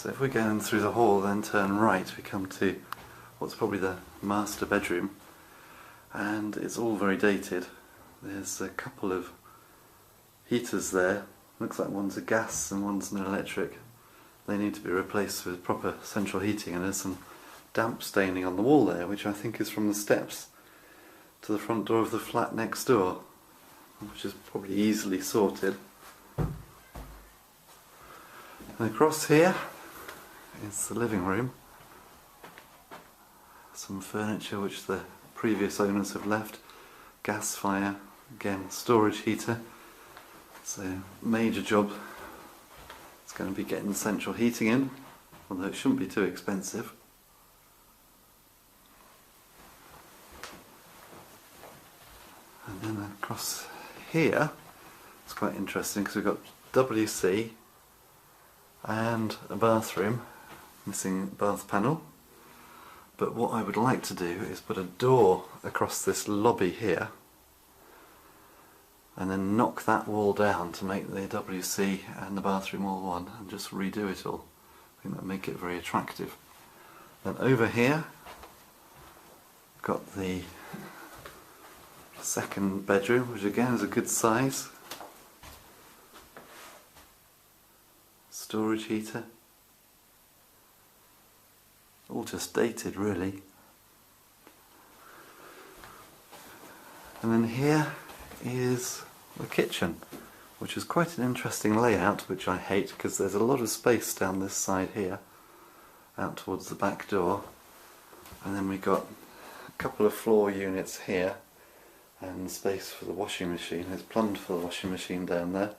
So if we go in through the hall, then turn right, we come to what's probably the master bedroom, and it's all very dated. There's a couple of heaters there. Looks like one's a gas and one's an electric. They need to be replaced with proper central heating, and there's some damp staining on the wall there, which I think is from the steps to the front door of the flat next door, which is probably easily sorted. And across here is the living room. Some furniture which the previous owners have left. Gas fire, again storage heater. So major job. It's going to be getting central heating in, although it shouldn't be too expensive. And then across here, it's quite interesting because we've got WC and a bathroom, missing bath panel. But what I would like to do is put a door across this lobby here and then knock that wall down to make the WC and the bathroom all one, and just redo it all. I think that would make it very attractive. Then over here, got the second bedroom, which again is a good size. Storage heater. All just dated really. And then here is the kitchen, which is quite an interesting layout, which I hate because there's a lot of space down this side here out towards the back door, and then we've got a couple of floor units here and space for the washing machine. It's plumbed for the washing machine down there,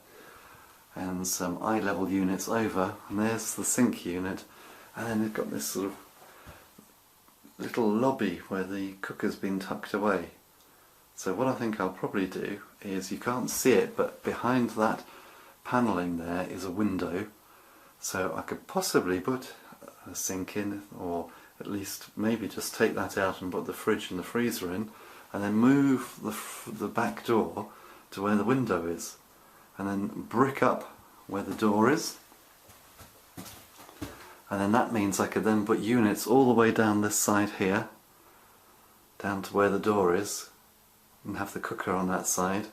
and some eye level units over, and there's the sink unit, and then we've got this sort of little lobby where the cooker's been tucked away. So what I think I'll probably do is, you can't see it, but behind that panelling there is a window, so I could possibly put a sink in, or at least maybe just take that out and put the fridge and the freezer in, and then move the back door to where the window is, and then brick up where the door is. And then that means I could then put units all the way down this side here, down to where the door is, and have the cooker on that side,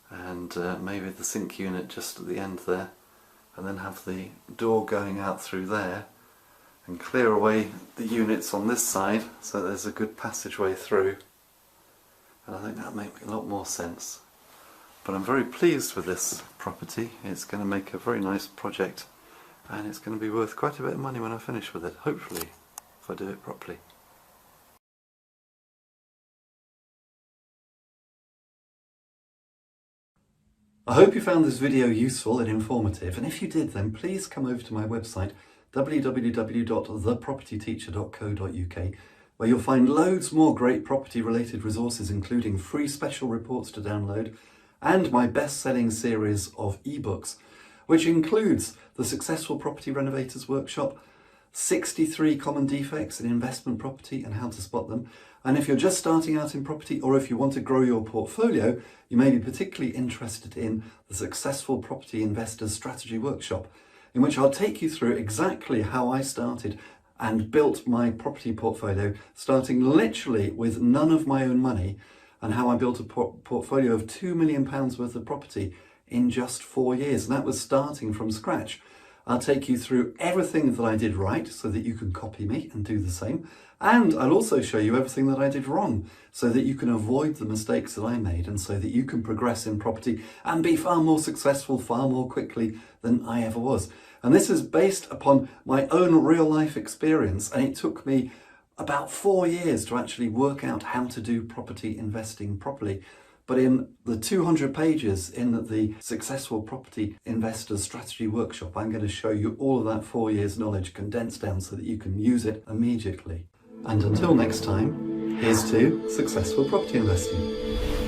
and maybe the sink unit just at the end there, and then have the door going out through there, and clear away the units on this side so there's a good passageway through. And I think that makes a lot more sense. But I'm very pleased with this property. It's going to make a very nice project, and it's going to be worth quite a bit of money when I finish with it, hopefully, if I do it properly. I hope you found this video useful and informative, and if you did, then please come over to my website www.thepropertyteacher.co.uk, where you'll find loads more great property related resources, including free special reports to download and my best-selling series of ebooks, which includes the Successful Property Renovators Workshop, 63 Common Defects in Investment Property and How to Spot Them. And if you're just starting out in property, or if you want to grow your portfolio, you may be particularly interested in the Successful Property Investors Strategy Workshop, in which I'll take you through exactly how I started and built my property portfolio, starting literally with none of my own money, and how I built a portfolio of £2 million worth of property in just 4 years. And that was starting from scratch. I'll take you through everything that I did right so that you can copy me and do the same. And I'll also show you everything that I did wrong so that you can avoid the mistakes that I made, and so that you can progress in property and be far more successful far more quickly than I ever was. And this is based upon my own real life experience, and it took me about 4 years to actually work out how to do property investing properly. But in the 200 pages in the Successful Property Investors Strategy Workshop, I'm going to show you all of that 4 years knowledge condensed down so that you can use it immediately. And until next time, here's to successful property investing.